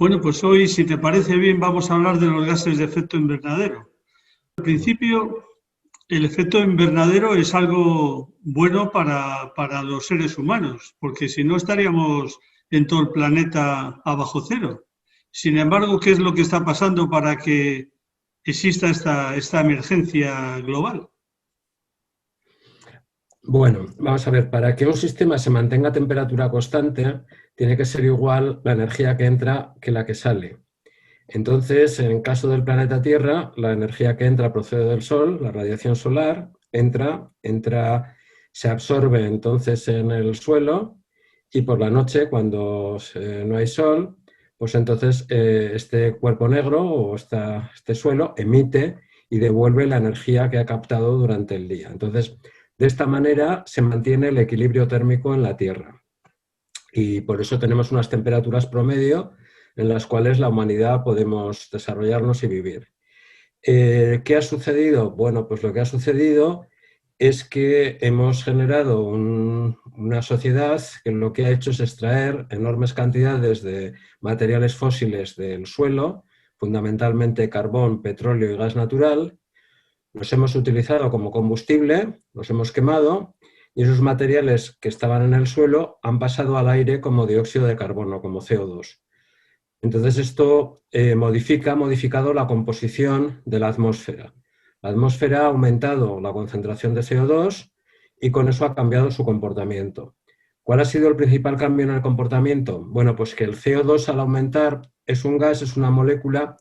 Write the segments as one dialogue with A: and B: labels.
A: Bueno, pues hoy, si te parece bien, vamos a hablar de los gases de efecto invernadero. Al principio, el efecto invernadero es algo bueno para los seres humanos, porque si no estaríamos en todo el planeta a bajo cero. Sin embargo, ¿qué es lo que está pasando para que exista esta emergencia global?
B: Bueno, vamos a ver, para que un sistema se mantenga a temperatura constante, tiene que ser igual la energía que entra que la que sale. Entonces, en el caso del planeta Tierra, la energía que entra procede del Sol, la radiación solar, entra, se absorbe entonces en el suelo y por la noche, cuando no hay sol, pues entonces este cuerpo negro o este suelo emite y devuelve la energía que ha captado durante el día. Entonces, de esta manera se mantiene el equilibrio térmico en la Tierra. Y por eso tenemos unas temperaturas promedio en las cuales la humanidad podemos desarrollarnos y vivir. ¿Qué ha sucedido? Bueno, pues lo que ha sucedido es que hemos generado una sociedad que lo que ha hecho es extraer enormes cantidades de materiales fósiles del suelo, fundamentalmente carbón, petróleo y gas natural. Los hemos utilizado como combustible, los hemos quemado y esos materiales que estaban en el suelo han pasado al aire como dióxido de carbono, como CO2. Entonces esto ha modificado la composición de la atmósfera. La atmósfera ha aumentado la concentración de CO2 y con eso ha cambiado su comportamiento. ¿Cuál ha sido el principal cambio en el comportamiento? Bueno, pues que el CO2 al aumentar es un gas, es una molécula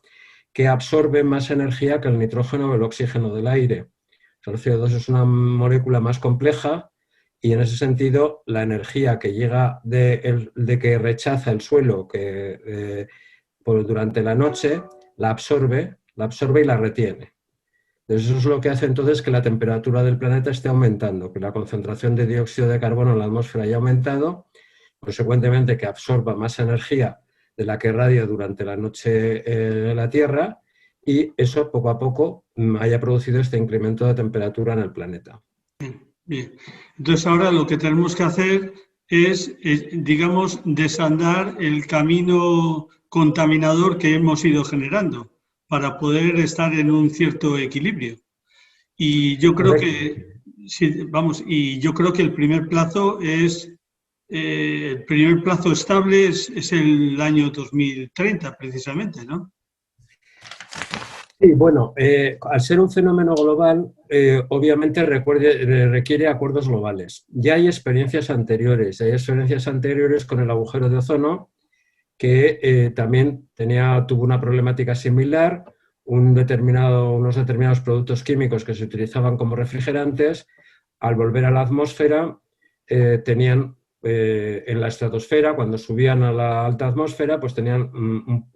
B: que absorbe más energía que el nitrógeno o el oxígeno del aire. O sea, el CO2 es una molécula más compleja y en ese sentido la energía que llega de que rechaza el suelo durante la noche la absorbe y la retiene. Entonces, eso es lo que hace entonces que la temperatura del planeta esté aumentando, que la concentración de dióxido de carbono en la atmósfera haya aumentado, consecuentemente que absorba más energía de la que irradia durante la noche la Tierra y eso poco a poco haya producido este incremento de temperatura en el planeta.
A: Bien, entonces ahora lo que tenemos que hacer es, digamos, desandar el camino contaminador que hemos ido generando para poder estar en un cierto equilibrio. Y yo creo
B: Correcto.
A: que, sí, vamos, y yo creo que el primer plazo el primer plazo estable es el año 2030, precisamente, ¿no?
B: Sí, bueno, al ser un fenómeno global, obviamente requiere acuerdos globales. Ya hay experiencias anteriores con el agujero de ozono, que también tuvo una problemática similar, unos determinados productos químicos que se utilizaban como refrigerantes, al volver a la atmósfera, tenían en la estratosfera, cuando subían a la alta atmósfera, pues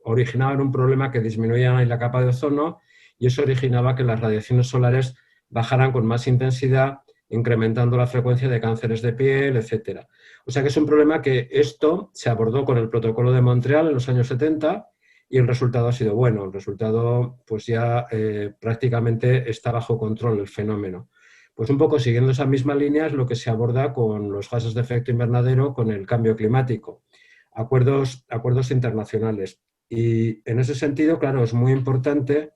B: originaban un problema que disminuían ahí la capa de ozono y eso originaba que las radiaciones solares bajaran con más intensidad, incrementando la frecuencia de cánceres de piel, etcétera. O sea que es un problema que esto se abordó con el Protocolo de Montreal en los años 70 y el resultado ha sido bueno. El resultado pues ya prácticamente está bajo control el fenómeno. Pues un poco siguiendo esa misma línea es lo que se aborda con los gases de efecto invernadero, con el cambio climático, acuerdos internacionales. Y en ese sentido, claro, es muy importante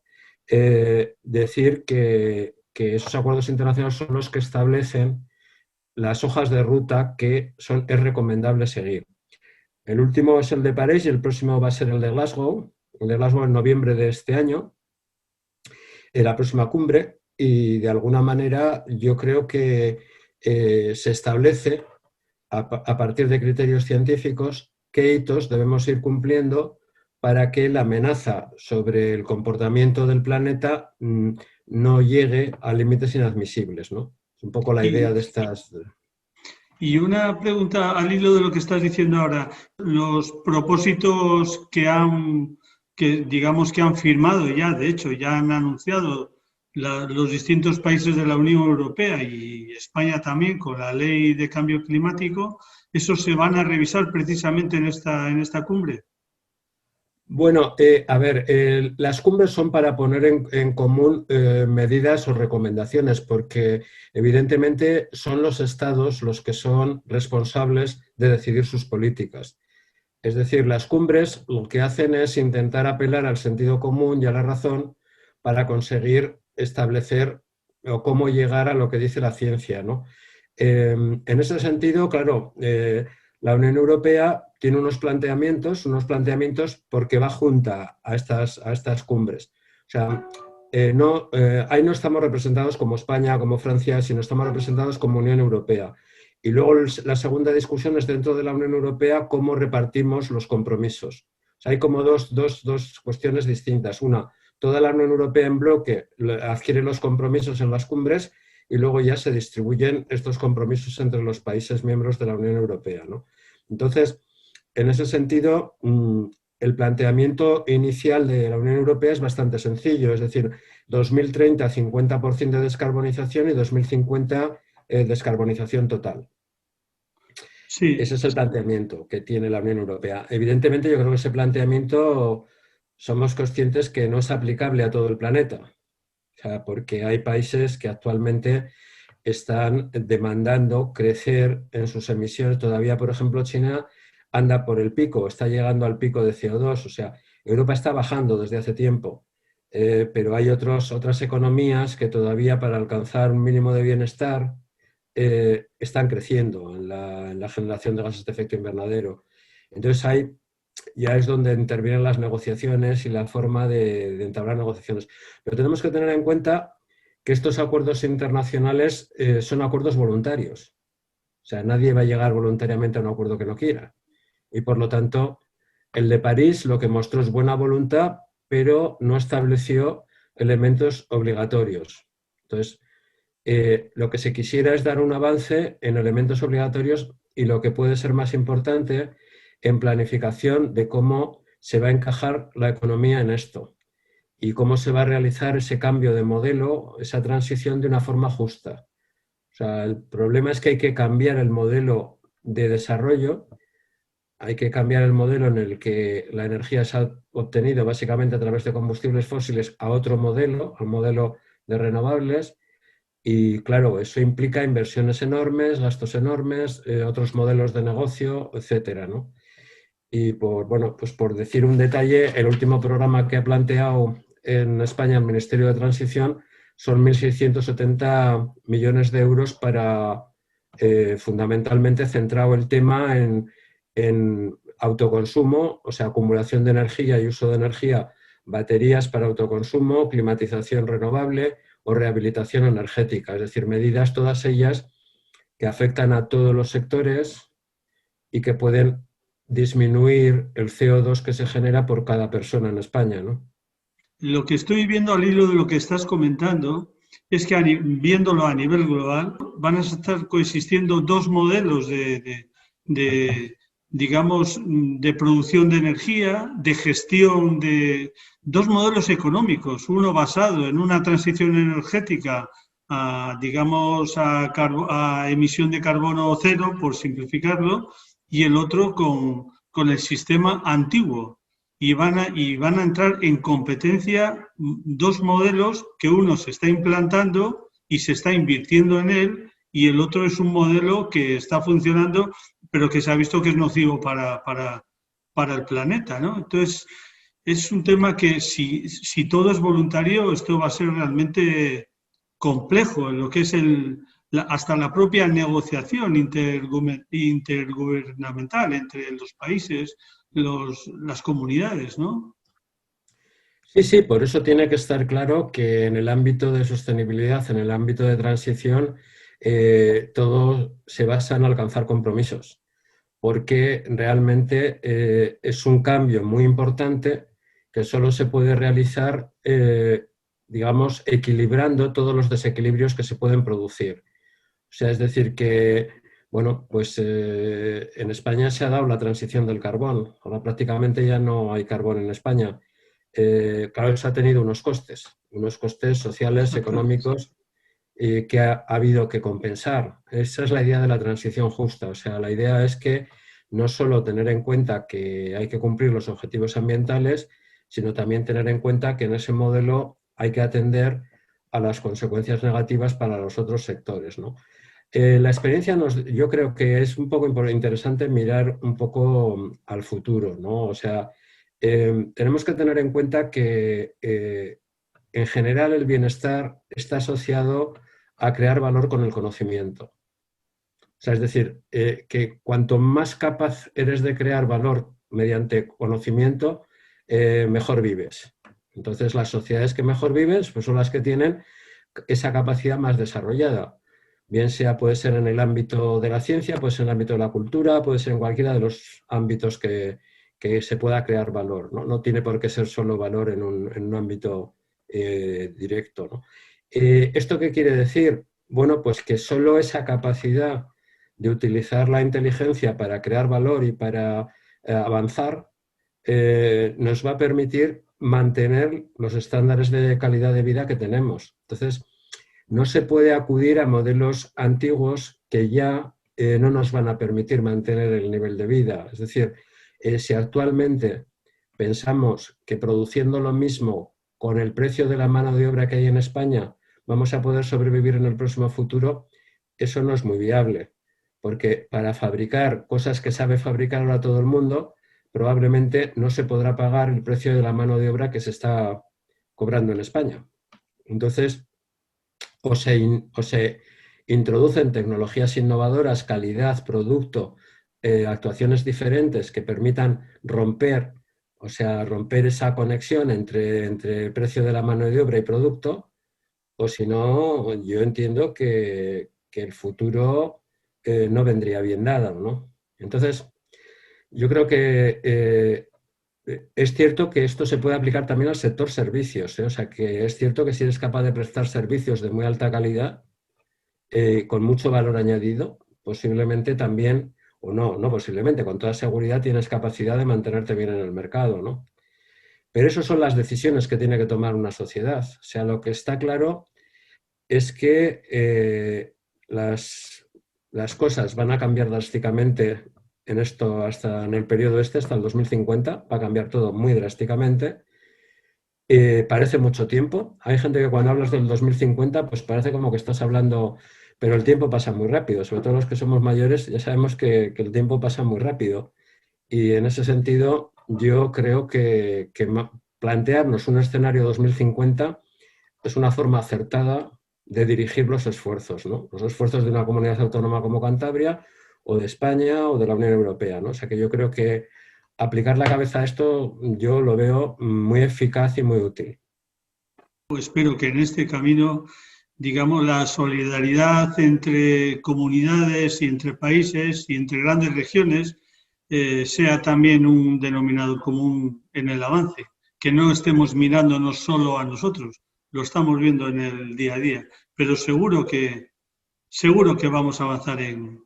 B: decir que esos acuerdos internacionales son los que establecen las hojas de ruta que es recomendable seguir. El último es el de París y el próximo va a ser el de Glasgow en noviembre de este año, en la próxima cumbre, y de alguna manera yo creo que se establece a partir de criterios científicos qué hitos debemos ir cumpliendo para que la amenaza sobre el comportamiento del planeta no llegue a límites inadmisibles, ¿no? Es un poco la idea de estas...
A: Y una pregunta al hilo de lo que estás diciendo ahora. Los propósitos que digamos que han firmado ya, de hecho, ya han anunciado los distintos países de la Unión Europea y España también con la ley de cambio climático, ¿esos se van a revisar precisamente en esta cumbre?
B: Bueno, a ver, las cumbres son para poner en común medidas o recomendaciones, porque evidentemente son los estados los que son responsables de decidir sus políticas. Es decir, las cumbres lo que hacen es intentar apelar al sentido común y a la razón para conseguir establecer o cómo llegar a lo que dice la ciencia, ¿no? En ese sentido, claro, la Unión Europea tiene unos planteamientos porque va junta a estas cumbres. O sea, ahí no estamos representados como España, como Francia, sino estamos representados como Unión Europea. Y luego la segunda discusión es dentro de la Unión Europea cómo repartimos los compromisos. O sea, hay como dos cuestiones distintas. Una, toda la Unión Europea en bloque adquiere los compromisos en las cumbres y luego ya se distribuyen estos compromisos entre los países miembros de la Unión Europea, ¿no? Entonces, en ese sentido, el planteamiento inicial de la Unión Europea es bastante sencillo, es decir, 2030 50% de descarbonización y 2050 descarbonización total.
A: Sí.
B: Ese es el planteamiento que tiene la Unión Europea. Evidentemente, yo creo que ese planteamiento somos conscientes que no es aplicable a todo el planeta. O sea, porque hay países que actualmente están demandando crecer en sus emisiones. Todavía, por ejemplo, China anda por el pico, está llegando al pico de CO2. O sea, Europa está bajando desde hace tiempo, pero hay otras economías que todavía para alcanzar un mínimo de bienestar están creciendo en la generación de gases de efecto invernadero. Entonces ahí ya es donde intervienen las negociaciones y la forma de entablar negociaciones. Pero tenemos que tener en cuenta que estos acuerdos internacionales son acuerdos voluntarios. O sea, nadie va a llegar voluntariamente a un acuerdo que no quiera. Y por lo tanto, el de París lo que mostró es buena voluntad, pero no estableció elementos obligatorios. Entonces, lo que se quisiera es dar un avance en elementos obligatorios y lo que puede ser más importante en planificación de cómo se va a encajar la economía en esto y cómo se va a realizar ese cambio de modelo, esa transición de una forma justa. O sea, el problema es que hay que cambiar el modelo de desarrollo, hay que cambiar el modelo en el que la energía se ha obtenido básicamente a través de combustibles fósiles a otro modelo, al modelo de renovables. Y claro, eso implica inversiones enormes, gastos enormes, otros modelos de negocio, etcétera, ¿no? Y pues por decir un detalle, el último programa que ha planteado en España el Ministerio de Transición son 1.670 millones de euros para fundamentalmente centrado el tema en autoconsumo, o sea, acumulación de energía y uso de energía, baterías para autoconsumo, climatización renovable o rehabilitación energética, es decir, medidas todas ellas que afectan a todos los sectores y que pueden disminuir el CO2 que se genera por cada persona en España, ¿no?
A: Lo que estoy viendo al hilo de lo que estás comentando es que viéndolo a nivel global van a estar coexistiendo dos modelos digamos, de producción de energía, de gestión de dos modelos económicos, uno basado en una transición energética digamos, a emisión de carbono cero, por simplificarlo, y el otro con el sistema antiguo. Y van a entrar en competencia dos modelos que uno se está implantando y se está invirtiendo en él, y el otro es un modelo que está funcionando, pero que se ha visto que es nocivo para el planeta, ¿no? Entonces, es un tema que si todo es voluntario, esto va a ser realmente complejo en lo que es hasta la propia negociación intergubernamental entre los países, las comunidades, ¿no?
B: Sí, sí, por eso tiene que estar claro que en el ámbito de sostenibilidad, en el ámbito de transición, todo se basa en alcanzar compromisos, porque realmente es un cambio muy importante que solo se puede realizar, digamos, equilibrando todos los desequilibrios que se pueden producir. O sea, es decir que, bueno, pues en España se ha dado la transición del carbón. Ahora prácticamente ya no hay carbón en España. Claro, eso ha tenido unos costes sociales, económicos, que ha habido que compensar. Esa es la idea de la transición justa. O sea, la idea es que no solo tener en cuenta que hay que cumplir los objetivos ambientales, sino también tener en cuenta que en ese modelo hay que atender a las consecuencias negativas para los otros sectores, ¿no? La experiencia yo creo que es un poco interesante mirar un poco al futuro, ¿no? O sea, tenemos que tener en cuenta que en general el bienestar está asociado a crear valor con el conocimiento. O sea, es decir, que cuanto más capaz eres de crear valor mediante conocimiento, mejor vives. Entonces, las sociedades que mejor viven pues son las que tienen esa capacidad más desarrollada. Bien sea, puede ser en el ámbito de la ciencia, puede ser en el ámbito de la cultura, puede ser en cualquiera de los ámbitos que se pueda crear valor, ¿no? No tiene por qué ser solo valor en un ámbito directo, ¿no? ¿Esto qué quiere decir? Bueno, pues que solo esa capacidad de utilizar la inteligencia para crear valor y para avanzar nos va a permitir mantener los estándares de calidad de vida que tenemos. Entonces, no se puede acudir a modelos antiguos que ya no nos van a permitir mantener el nivel de vida. Es decir, si actualmente pensamos que produciendo lo mismo con el precio de la mano de obra que hay en España vamos a poder sobrevivir en el próximo futuro, eso no es muy viable, porque para fabricar cosas que sabe fabricar ahora todo el mundo, probablemente no se podrá pagar el precio de la mano de obra que se está cobrando en España. Entonces, o se introducen tecnologías innovadoras, calidad, producto, actuaciones diferentes que permitan romper, o sea, romper esa conexión entre precio de la mano de obra y producto, o si no, yo entiendo que el futuro no vendría bien dado, ¿no? Entonces, yo creo que es cierto que esto se puede aplicar también al sector servicios, ¿eh? O sea, que es cierto que si eres capaz de prestar servicios de muy alta calidad, con mucho valor añadido, posiblemente también, o no, no posiblemente, con toda seguridad tienes capacidad de mantenerte bien en el mercado, ¿no? Pero esas son las decisiones que tiene que tomar una sociedad. O sea, lo que está claro es que las cosas van a cambiar drásticamente en esto hasta en el periodo hasta el 2050, va a cambiar todo muy drásticamente. Parece mucho tiempo. Hay gente que cuando hablas del 2050, pues parece como que estás hablando, pero el tiempo pasa muy rápido. Sobre todo los que somos mayores, ya sabemos que el tiempo pasa muy rápido. Y en ese sentido, yo creo que plantearnos un escenario 2050 es una forma acertada de dirigir los esfuerzos, ¿no? Los esfuerzos de una comunidad autónoma como Cantabria o de España o de la Unión Europea, ¿no? O sea que yo creo que aplicar la cabeza a esto yo lo veo muy eficaz y muy útil.
A: Pues espero que en este camino, digamos, la solidaridad entre comunidades y entre países y entre grandes regiones sea también un denominador común en el avance, que no estemos mirándonos solo a nosotros, lo estamos viendo en el día a día, pero seguro que vamos a avanzar en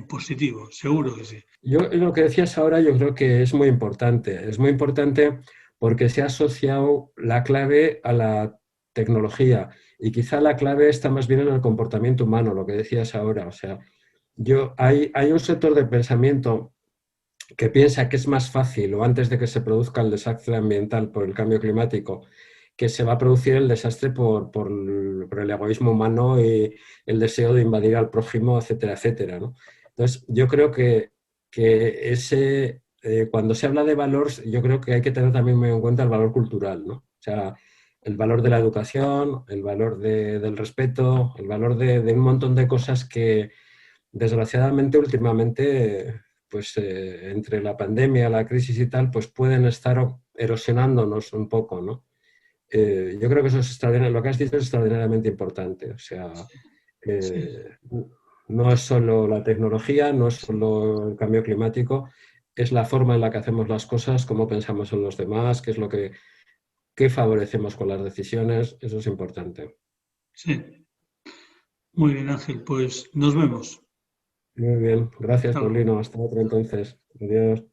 A: positivo, seguro que sí.
B: Yo lo que decías ahora yo creo que es muy importante. Es muy importante porque se ha asociado la clave a la tecnología y quizá la clave está más bien en el comportamiento humano, lo que decías ahora. O sea, hay un sector de pensamiento que piensa que es más fácil o antes de que se produzca el desastre ambiental por el cambio climático, que se va a producir el desastre por el egoísmo humano y el deseo de invadir al prójimo, etcétera, etcétera, ¿no? Entonces, yo creo que cuando se habla de valor, yo creo que hay que tener también muy en cuenta el valor cultural, ¿no? O sea, el valor de la educación, el valor del respeto, el valor de un montón de cosas que, desgraciadamente, últimamente, pues entre la pandemia, la crisis y tal, pues pueden estar erosionándonos un poco, ¿no? Yo creo que eso es extraordinario, lo que has dicho es extraordinariamente importante. O sea,
A: Sí.
B: eh, no es solo la tecnología, no es solo el cambio climático, es la forma en la que hacemos las cosas, cómo pensamos en los demás, qué es lo qué favorecemos con las decisiones, eso es importante.
A: Sí, muy bien, Ángel, pues nos vemos.
B: Muy bien, gracias,
A: Hasta luego.
B: Paulino. Hasta otro entonces. Adiós.